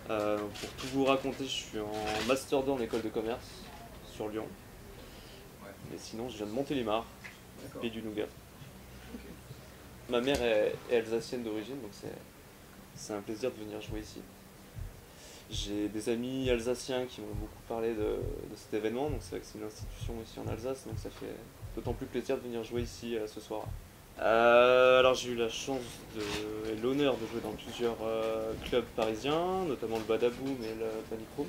Pour tout vous raconter, je suis en Master 2 en école de commerce sur Lyon. Ouais, Mais sinon, je viens de Montélimar, d'accord. pays du Nougat. Ok. Ma mère est alsacienne d'origine, donc c'est un plaisir de venir jouer ici. J'ai des amis alsaciens qui m'ont beaucoup parlé de cet événement, donc c'est vrai que c'est une institution ici en Alsace, donc ça fait d'autant plus plaisir de venir jouer ici ce soir. Alors j'ai eu la chance et l'honneur de jouer dans plusieurs clubs parisiens, notamment le Badaboum et le Panic Room.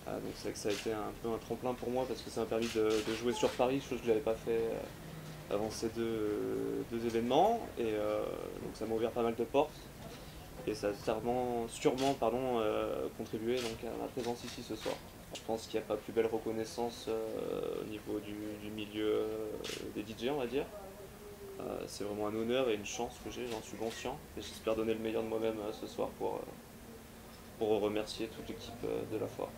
Donc c'est vrai que ça a été un peu un tremplin pour moi parce que ça m'a permis de jouer sur Paris, chose que je n'avais pas fait avant ces deux événements. Et donc ça m'a ouvert pas mal de portes. Et ça a sûrement contribué donc, à ma présence ici ce soir. Je pense qu'il n'y a pas plus belle reconnaissance au niveau du milieu des DJ, on va dire. C'est vraiment un honneur et une chance que j'ai, j'en suis conscient. Et j'espère donner le meilleur de moi-même ce soir pour remercier toute l'équipe de la foire.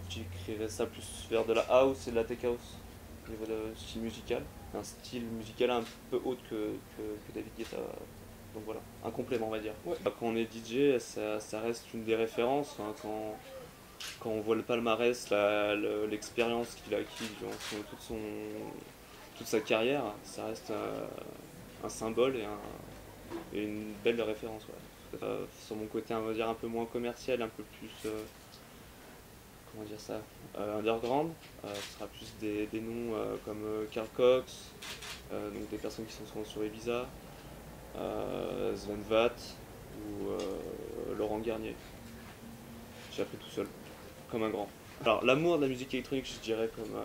J'écrirais ça plus vers de la house et de la tech house au niveau de style musical. Un style musical un peu autre que David Guetta. Donc voilà, un complément on va dire. Ouais. Quand on est DJ, ça reste une des références. Hein, quand on voit le palmarès, l'expérience qu'il a acquis durant toute sa carrière, ça reste un symbole et une belle référence. Ouais. Sur mon côté, on va dire un peu moins commercial, un peu plus comment dire ça, underground, ce sera plus des noms comme Carl Cox, donc des personnes qui sont souvent sur Ibiza, Sven Vath ou Laurent Garnier. J'ai appris tout seul, comme un grand. Alors l'amour de la musique électronique, je dirais comme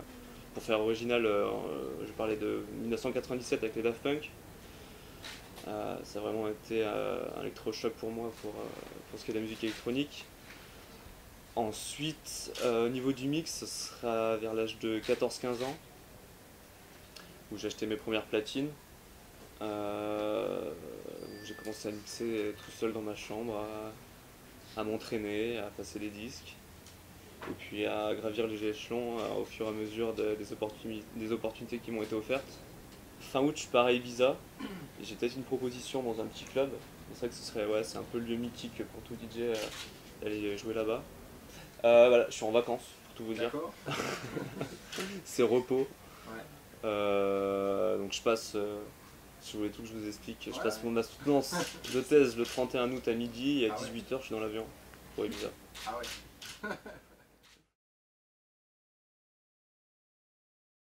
pour faire original, je parlais de 1997 avec les Daft Punk. Ça a vraiment été un électrochoc pour moi pour ce qui est de la musique électronique. Ensuite, au niveau du mix, ce sera vers l'âge de 14-15 ans, où j'ai acheté mes premières platines, où j'ai commencé à mixer tout seul dans ma chambre, à m'entraîner, à passer les disques, et puis à gravir les échelons au fur et à mesure des opportunités qui m'ont été offertes. Fin août, je pars à Ibiza, et j'ai peut-être une proposition dans un petit club. C'est vrai que c'est un peu le lieu mythique pour tout DJ d'aller jouer là-bas. Voilà, je suis en vacances, pour tout vous dire. D'accord. C'est repos. Ouais. Donc je passe, si vous voulez tout que je vous explique, je Ouais, passe ouais. ma soutenance de thèse le 31 août à midi et à Ah ouais. 18 h je suis dans l'avion pour Ibiza. Ah ouais.